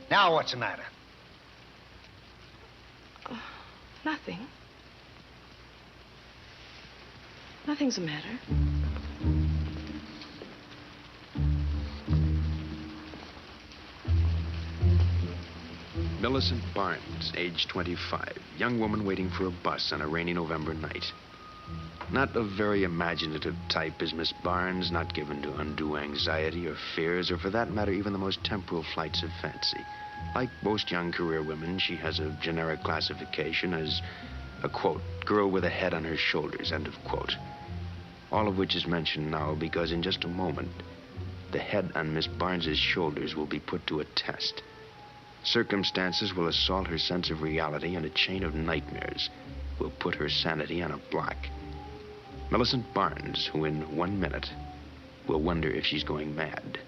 Now what's the matter? Nothing. Nothing's the matter. Millicent Barnes, age 25. Young woman waiting for a bus on a rainy November night. Not a very imaginative type is Miss Barnes, not given to undue anxiety or fears, or for that matter, even the most temporal flights of fancy. Like most young career women, she has a generic classification as a, quote, girl with a head on her shoulders, end of quote. All of which is mentioned now because in just a moment, the head on Miss Barnes's shoulders will be put to a test. Circumstances will assault her sense of reality, and a chain of nightmares will put her sanity on a block. Millicent Barnes, who in 1 minute will wonder if she's going mad.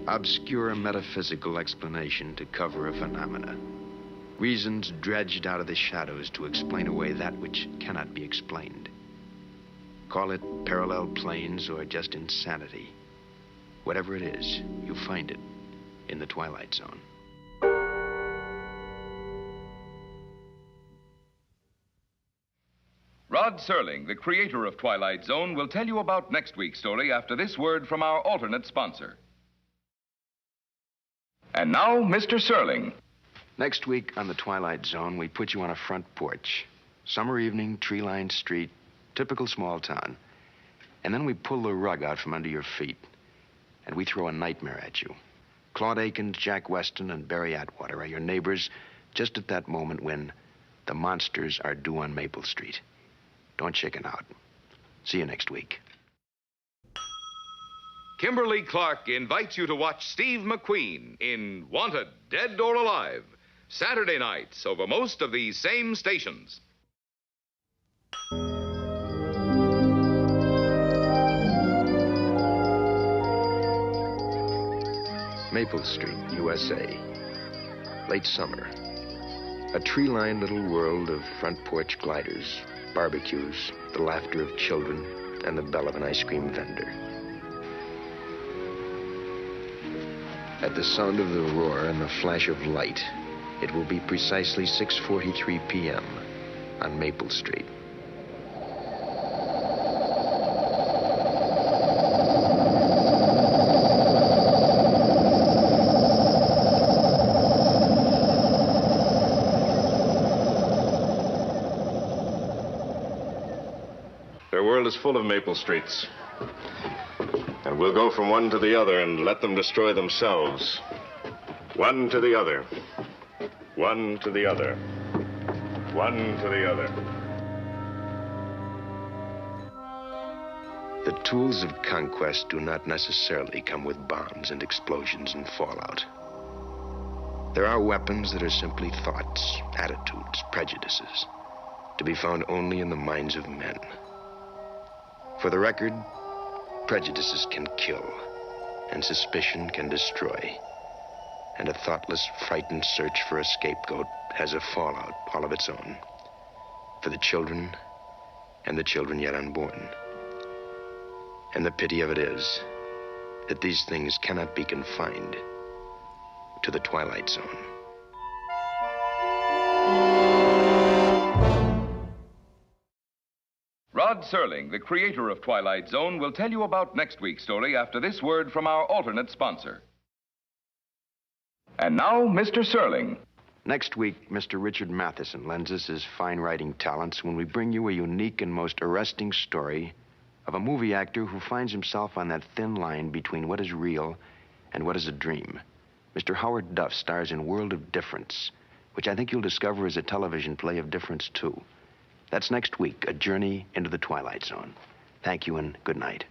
Obscure metaphysical explanation to cover a phenomena. Reasons dredged out of the shadows to explain away that which cannot be explained. Call it parallel planes or just insanity. Whatever it is, you find it in the Twilight Zone. Rod Serling, the creator of Twilight Zone, will tell you about next week's story after this word from our alternate sponsor. And now, Mr. Serling. Next week on the Twilight Zone, we put you on a front porch. Summer evening, tree-lined street, typical small town. And then we pull the rug out from under your feet, and we throw a nightmare at you. Claude Akins, Jack Weston, and Barry Atwater are your neighbors just at that moment when the monsters are due on Maple Street. Don't chicken out. See you next week. Kimberly Clark invites you to watch Steve McQueen in Wanted, Dead or Alive, Saturday nights over most of these same stations. Maple Street, USA. Late summer. A tree-lined little world of front porch gliders, barbecues, the laughter of children, and the bell of an ice cream vendor. At the sound of the roar and the flash of light, it will be precisely 6:43 p.m. on Maple Street. Their world is full of Maple Streets. And we'll go from one to the other and let them destroy themselves. One to the other. One to the other. One to the other. The tools of conquest do not necessarily come with bombs and explosions and fallout. There are weapons that are simply thoughts, attitudes, prejudices, to be found only in the minds of men. For the record, prejudices can kill, and suspicion can destroy. And a thoughtless, frightened search for a scapegoat has a fallout all of its own. For the children, and the children yet unborn. And the pity of it is that these things cannot be confined to the Twilight Zone. Rod Serling, the creator of Twilight Zone, will tell you about next week's story after this word from our alternate sponsor. And now, Mr. Serling. Next week, Mr. Richard Matheson lends us his fine writing talents when we bring you a unique and most arresting story of a movie actor who finds himself on that thin line between what is real and what is a dream. Mr. Howard Duff stars in World of Difference, which I think you'll discover is a television play of difference, too. That's next week, A Journey into the Twilight Zone. Thank you and good night.